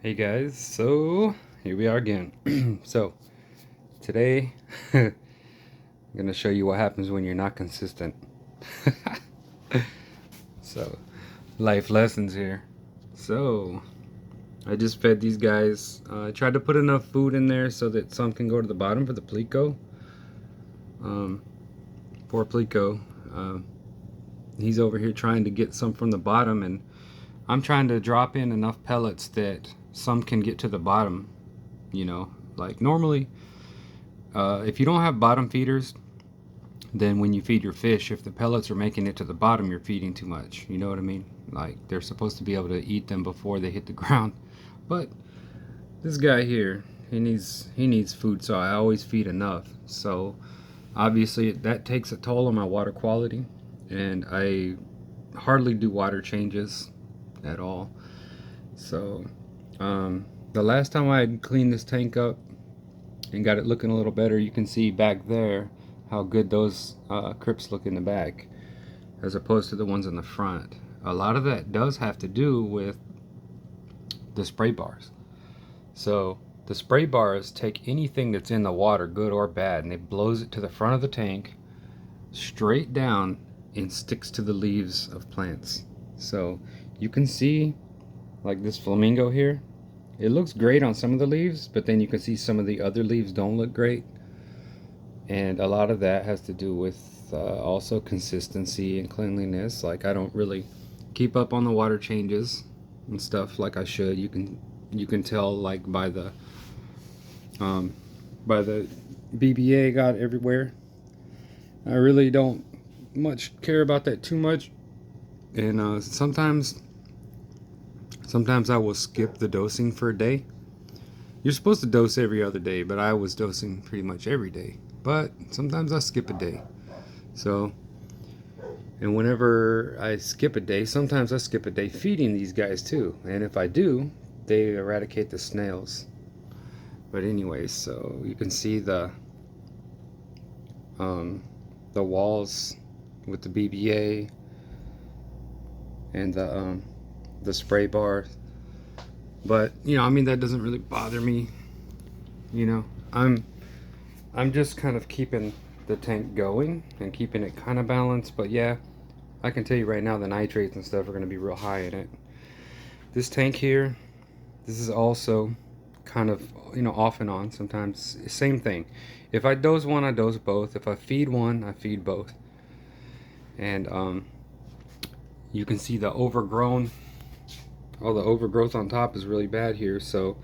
Hey guys, so here we are again. So today I'm gonna show you what happens when you're not consistent. So life lessons here. So I just fed these guys. I tried to put enough food in there so that some can go to the bottom for the Plico. Poor Plico. Um, he's over here trying to get some from the bottom, and I'm trying to drop in enough pellets that some can get to the bottom. Like normally, if you don't have bottom feeders, then when you feed your fish, if the pellets are making it to the bottom, you're feeding too much. You know what I mean? Like they're supposed to be able to eat them before they hit the ground. But this guy here, he needs food, so I always feed enough. So obviously that takes a toll on my water quality, and I hardly do water changes at all. So the last time I had cleaned this tank up and got it looking a little better, you can see back there how good those crypts look in the back as opposed to the ones in the front. A lot of that does have to do with the spray bars. So the spray bars take anything that's in the water, good or bad, and it blows it to the front of the tank straight down and sticks to the leaves of plants. So you can see like this flamingo here, it looks great on some of the leaves, but then you can see some of the other leaves don't look great. And a lot of that has to do with also consistency and cleanliness. Like I don't really keep up on the water changes and stuff like I should. You can tell like by the BBA got everywhere. I really don't much care about that too much, and sometimes I will skip the dosing for a day. You're supposed to dose every other day, but I was dosing pretty much every day. But sometimes I skip a day. So, and whenever I skip a day, sometimes I skip a day feeding these guys too. And if I do, they eradicate the snails. But anyways, so you can see the walls with the BBA and the spray bar. But I mean, that doesn't really bother me. I'm just kind of keeping the tank going and keeping it kind of balanced. But yeah, I can tell you right now the nitrates and stuff are going to be real high in it. This tank here, this is also kind of off and on. Sometimes same thing. If I dose one, I dose both. If I feed one, I feed both. And you can see the overgrown, all the overgrowth on top is really bad here. So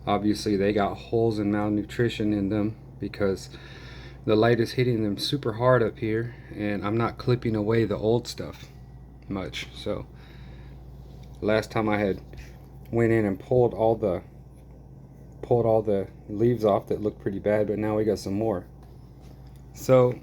obviously they got holes and malnutrition in them because the light is hitting them super hard up here, and I'm not clipping away the old stuff much. So last time I had went in and pulled all the leaves off that looked pretty bad, but now we got some more. So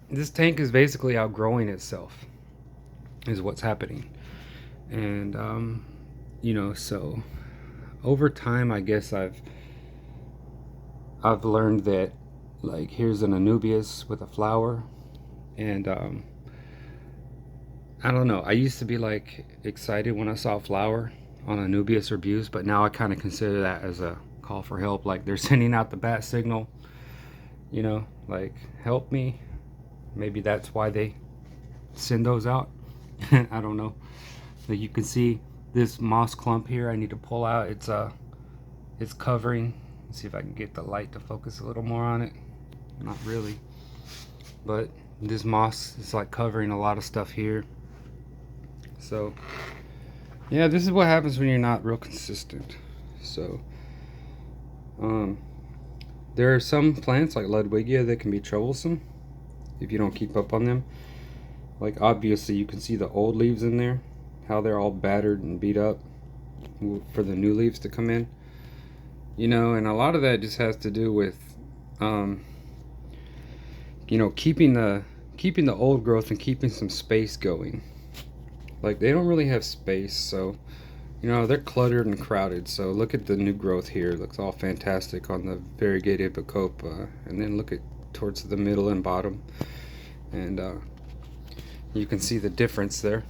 this tank is basically outgrowing itself is what's happening. And so over time I guess I've learned that, like, here's an anubias with a flower, and I don't know, I used to be like excited when I saw a flower on anubias or buse, but now I kind of consider that as a call for help. Like they're sending out the bat signal, like help me. Maybe that's why they send those out. I don't know. But you can see this moss clump here I need to pull out. It's covering. Let's see if I can get the light to focus a little more on it. Not really, but this moss is like covering a lot of stuff here. So yeah, this is what happens when you're not real consistent. So there are some plants like Ludwigia that can be troublesome if you don't keep up on them. Like obviously you can see the old leaves in there, how they're all battered and beat up for the new leaves to come in. And a lot of that just has to do with keeping the old growth and keeping some space going. Like they don't really have space, so they're cluttered and crowded. So look at the new growth here. It looks all fantastic on the variegated bacopa, and then look at towards the middle and bottom, and you can see the difference there.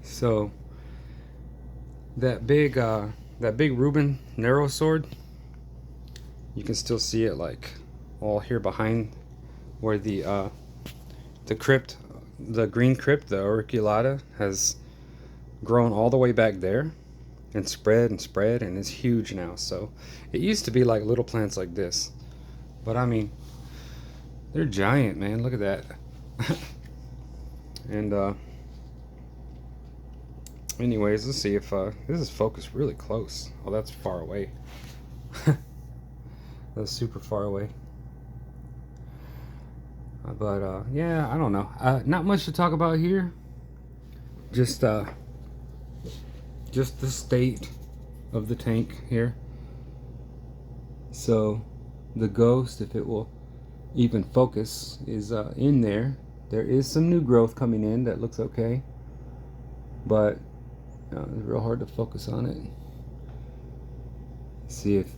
So that big Reuben narrow sword, you can still see it like all here behind where the crypt, the green crypt, the auriculata, has grown all the way back there and spread and is huge now. So it used to be like little plants like this, but I mean, they're giant, man. Look at that. And anyways, let's see if this is focused really close. Oh, that's far away. That's super far away. But yeah, I don't know. Not much to talk about here. Just the state of the tank here. So the ghost, if it will even focus, is in there. There is some new growth coming in that looks okay, but it's real hard to focus on it. See if,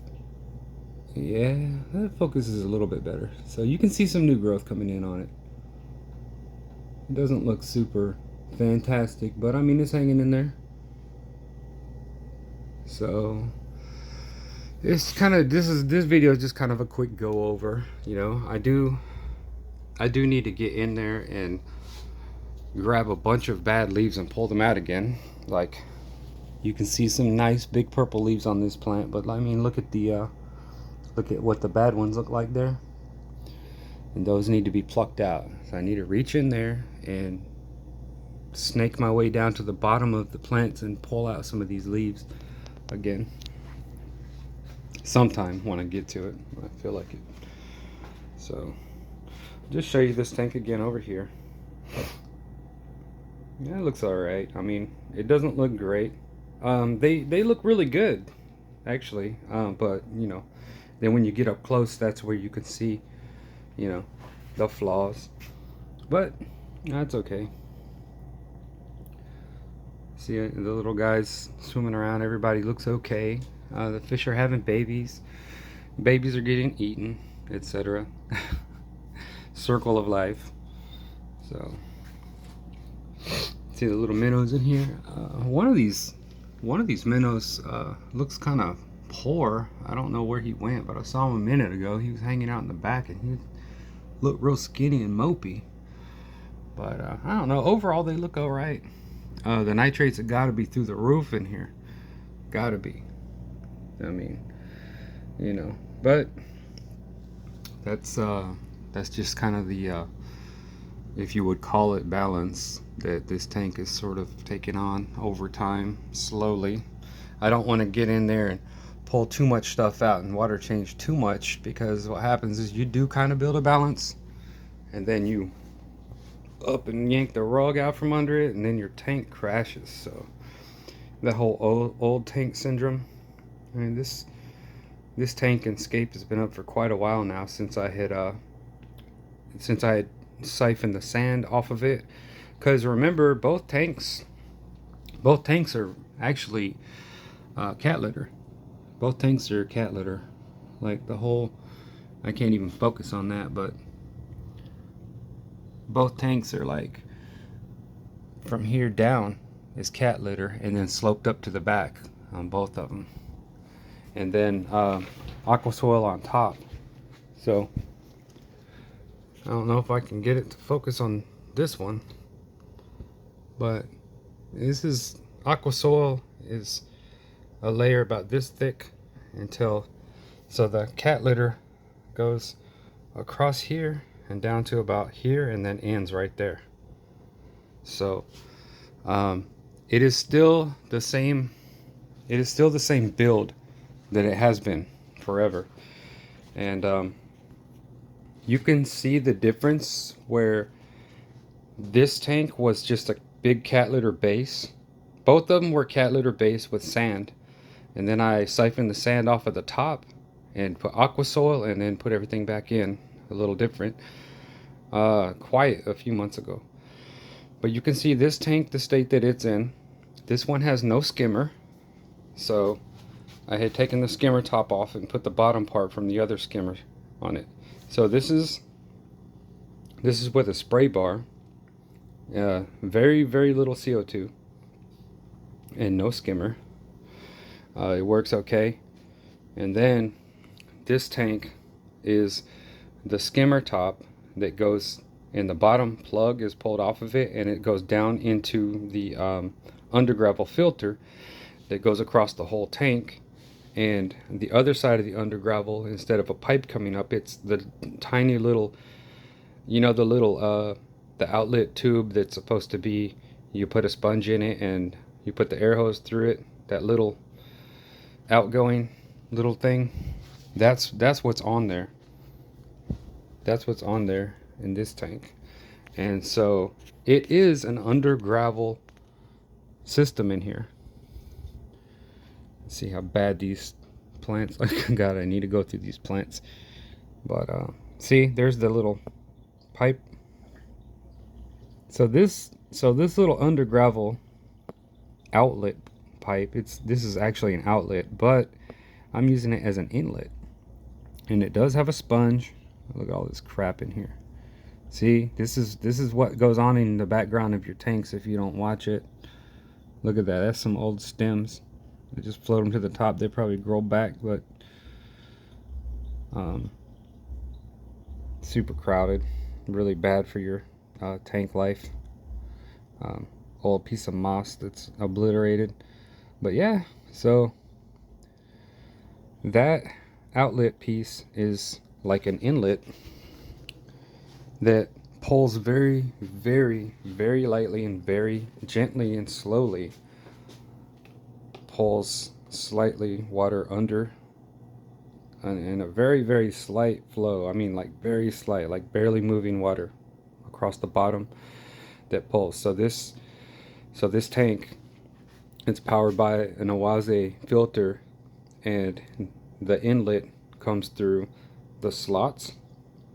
yeah, that focuses a little bit better. So you can see some new growth coming in on it. It doesn't look super fantastic, but I mean, it's hanging in there. So it's kind of, this video is just kind of a quick go over. You know, I do need to get in there and grab a bunch of bad leaves and pull them out again. Like, you can see some nice big purple leaves on this plant, but I mean, look at what the bad ones look like there, and those need to be plucked out. So I need to reach in there and snake my way down to the bottom of the plants and pull out some of these leaves again sometime when I get to it, when I feel like it. So just show you this tank again over here. Yeah, it looks all right. I mean, it doesn't look great. They look really good, actually. But you know, then when you get up close, that's where you can see, you know, the flaws. But that's okay. See the little guys swimming around. Everybody looks okay. The fish are having babies. Babies are getting eaten, etc. Circle of life. So see the little minnows in here. One of these minnows looks kind of poor. I don't know where he went, but I saw him a minute ago. He was hanging out in the back and he looked real skinny and mopey. But I don't know. Overall, they look all right. The nitrates have got to be through the roof in here. Got to be. I mean, you know. But that's just kind of the if you would call it, balance that this tank is sort of taking on over time, slowly. I don't want to get in there and pull too much stuff out and water change too much, because what happens is you do kind of build a balance and then you up and yank the rug out from under it and then your tank crashes. So the whole old tank syndrome. I mean, this tank and scape has been up for quite a while now, since I had siphoned the sand off of it. Because remember, both tanks are actually cat litter. Both tanks are cat litter. Like the whole, I can't even focus on that, but both tanks are like, from here down is cat litter, and then sloped up to the back on both of them, and then aqua soil on top. So I don't know if I can get it to focus on this one, but this is aqua soil, is a layer about this thick so the cat litter goes across here and down to about here and then ends right there. So it is still the same build that it has been forever. And you can see the difference where this tank was just a big cat litter base. Both of them were cat litter base with sand, and then I siphoned the sand off at the top and put aqua soil and then put everything back in a little different quite a few months ago. But you can see this tank, the state that it's in. This one has no skimmer, so I had taken the skimmer top off and put the bottom part from the other skimmer on it. So this is with a spray bar, very, very little CO2, and no skimmer. It works okay. And then this tank is the skimmer top that goes, and the bottom plug is pulled off of it, and it goes down into the undergravel filter that goes across the whole tank. And the other side of the undergravel, instead of a pipe coming up, it's the tiny little, the little the outlet tube that's supposed to be, you put a sponge in it and you put the air hose through it, that little outgoing little thing. That's what's on there. That's what's on there in this tank. And so it is an undergravel system in here. Let's see how bad these plants, God, I need to go through these plants. But see, there's the little pipe. So this little undergravel outlet pipe, this is actually an outlet, but I'm using it as an inlet. And it does have a sponge. Look at all this crap in here. See, this is what goes on in the background of your tanks if you don't watch it. Look at that. That's some old stems. I just float them to the top. They probably grow back, but super crowded. Really bad for your tank life. Old piece of moss that's obliterated. But yeah, so that outlet piece is like an inlet that pulls very, very, very lightly and very gently and slowly, pulls slightly water under and a very, very slight flow. I mean, like very slight, like barely moving water across the bottom that pulls. So this tank, it's powered by an Oase filter, and the inlet comes through the slots,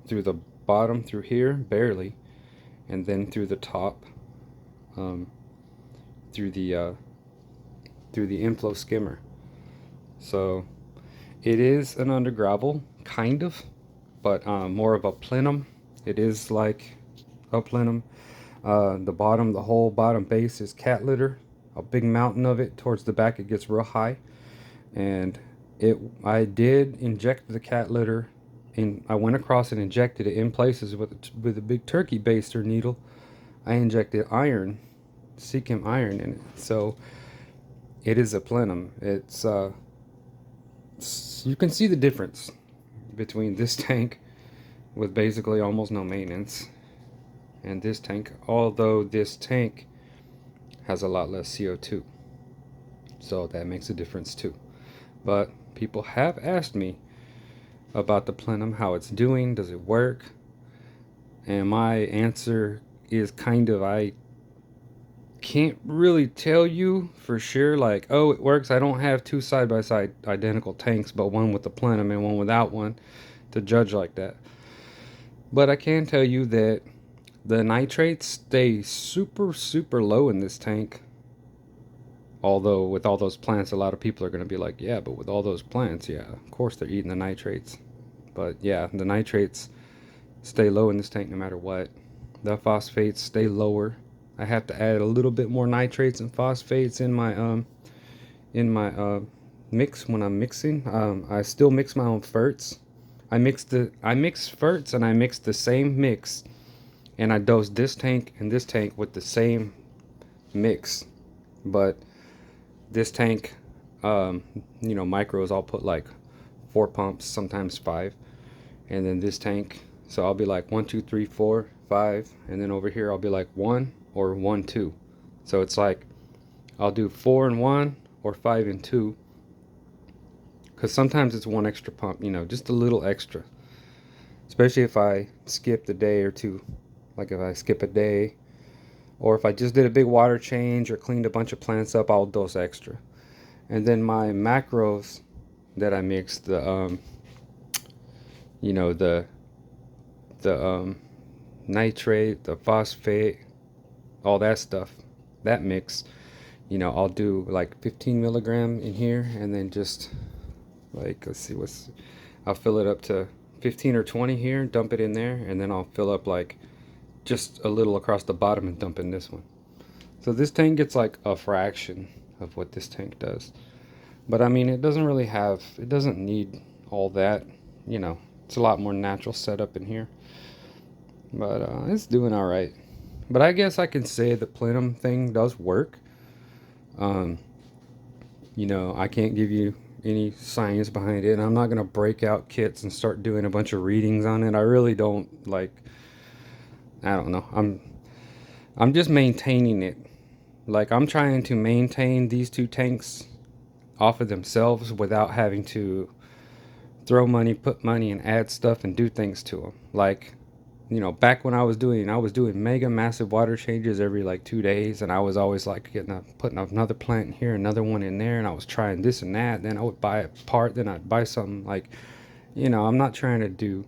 through the bottom, through here barely, and then through the top, through the inflow skimmer. So it is an undergravel, kind of, but more of a plenum. It is like a plenum. The whole bottom base is cat litter, a big mountain of it. Towards the back it gets real high, and I did inject the cat litter, and I went across and injected it in places with a big turkey baster needle. I injected iron, Seachem iron in it. So it is a plenum. It's you can see the difference between this tank with basically almost no maintenance and this tank, although this tank has a lot less CO2, so that makes a difference too. But people have asked me about the plenum, how it's doing, does it work? And my answer is kind of, I can't really tell you for sure, like, oh, it works. I don't have two side-by-side identical tanks, but one with the plenum and one without one, to judge like that. But I can tell you that the nitrates stay super, super low in this tank. Although with all those plants, a lot of people are going to be like, yeah, but with all those plants, yeah, of course they're eating the nitrates. But yeah, the nitrates stay low in this tank no matter what. The phosphates stay lower. I have to add a little bit more nitrates and phosphates in my mix when I'm mixing. I still mix my own ferts. I mix ferts, and I mix the same mix, and I dose this tank and this tank with the same mix. But this tank, micros, I'll put like 4 pumps, sometimes 5, and then this tank, so I'll be like 1, 2, 3, 4, 5, and then over here I'll be like 1 or 1, 2. So it's like I'll do 4 and 1 or 5 and 2, because sometimes it's 1 extra pump, just a little extra, especially if I skipped a day or two. Like if I skip a day, or if I just did a big water change or cleaned a bunch of plants up, I'll dose extra. And then my macros that I mix, the nitrate, the phosphate, all that stuff, that mix, I'll do like 15 milligram in here, and then just like, let's see, I'll fill it up to 15 or 20 here, dump it in there, and then I'll fill up like just a little across the bottom and dump in this one. So this tank gets like a fraction of what this tank does. But I mean, it doesn't need all that, you know. It's a lot more natural setup in here. But it's doing all right. But I guess I can say the plenum thing does work. Um, you know, I can't give you any science behind it, and I'm not gonna break out kits and start doing a bunch of readings on it. I really don't like. I don't know. I'm just maintaining it. Like I'm trying to maintain these two tanks off of themselves without having to throw money, put money, and add stuff and do things to them. Like, you know, back when I was doing mega massive water changes every like 2 days, and I was always like putting another plant in here, another one in there, and I was trying this and that. Then I would buy a part, then I'd buy something like, you know, I'm not trying to do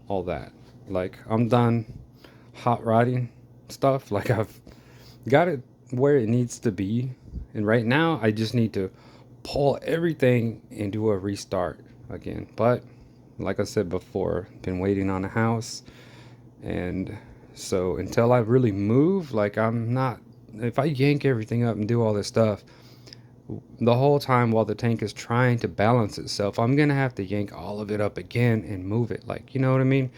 all that. Like I'm done hot rodding stuff. Like I've got it where it needs to be, and right now I just need to pull everything and do a restart again. But like I said before, been waiting on a house, and so until I really move, like I'm not. If I yank everything up and do all this stuff the whole time while the tank is trying to balance itself, I'm gonna have to yank all of it up again and move it. Like, you know what I mean?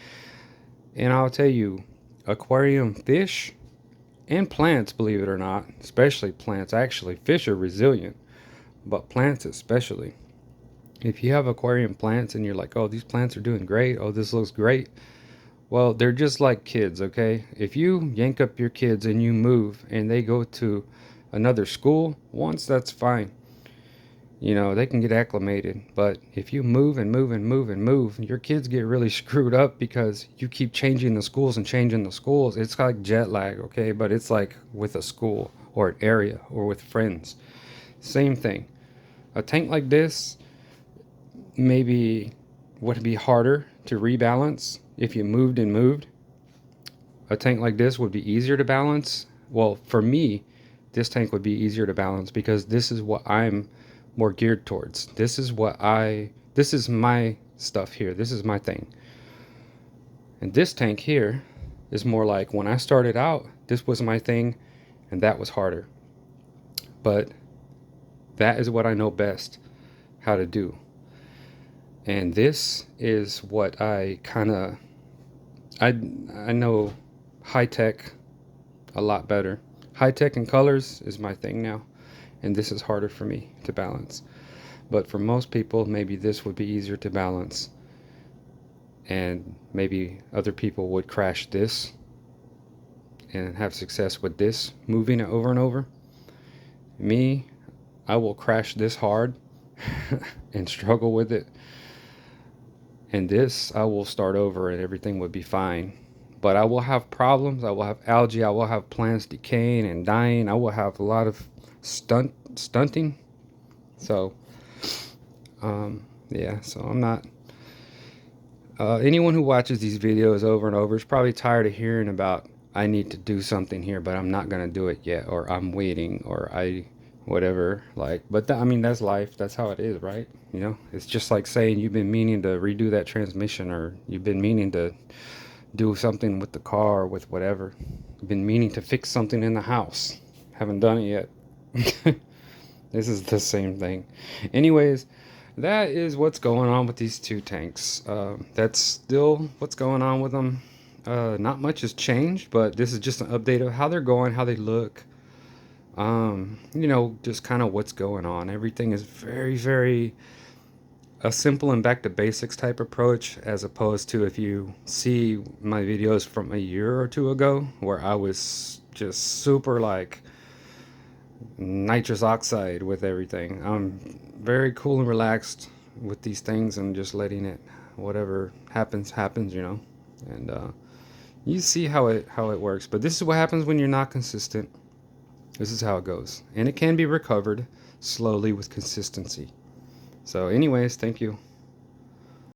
And I'll tell you, aquarium fish and plants, believe it or not, especially plants. Actually, fish are resilient, but plants especially. If you have aquarium plants and you're like, oh, these plants are doing great, oh, this looks great, well, they're just like kids, okay? If you yank up your kids and you move and they go to another school once, that's fine. You know, they can get acclimated. But if you move and move and move and move, your kids get really screwed up because you keep changing the schools and changing the schools. It's like jet lag, okay? But it's like with a school or an area or with friends. Same thing. A tank like this maybe would be harder to rebalance if you moved and moved. A tank like this would be easier to balance. Well, for me, this tank would be easier to balance because this is what I'm more geared towards. This is my stuff here. This is my thing. And this tank here is more like when I started out, this was my thing and that was harder. But that is what I know best how to do. And this is what I know high tech a lot better. High tech and colors is my thing now, and this is harder for me to balance. But for most people, maybe this would be easier to balance, and maybe other people would crash this and have success with this, moving it over and over. Me, I will crash this hard and struggle with it. And this, I will start over and everything would be fine. But I will have problems. I will have algae. I will have plants decaying and dying. I will have a lot of stunting. So, yeah. So I'm not. Anyone who watches these videos over and over is probably tired of hearing about I need to do something here, but I'm not gonna do it yet, or I'm waiting, or I whatever. Like, but I mean that's life. That's how it is, right? You know, it's just like saying you've been meaning to redo that transmission, or you've been meaning to do something with the car, or with whatever. You've been meaning to fix something in the house. Haven't done it yet. This is the same thing. Anyways, that is what's going on with these two tanks. That's still what's going on with them. Not much has changed, but this is just an update of how they're going, how they look. You know, just kind of what's going on. Everything is very, very a simple and back to basics type approach, as opposed to if you see my videos from a year or two ago where I was just super like nitrous oxide with everything. I'm very cool and relaxed with these things and just letting it, whatever happens, you know. And you see how it works. But this is what happens when you're not consistent. This is how it goes. And it can be recovered slowly with consistency. So anyways, thank you.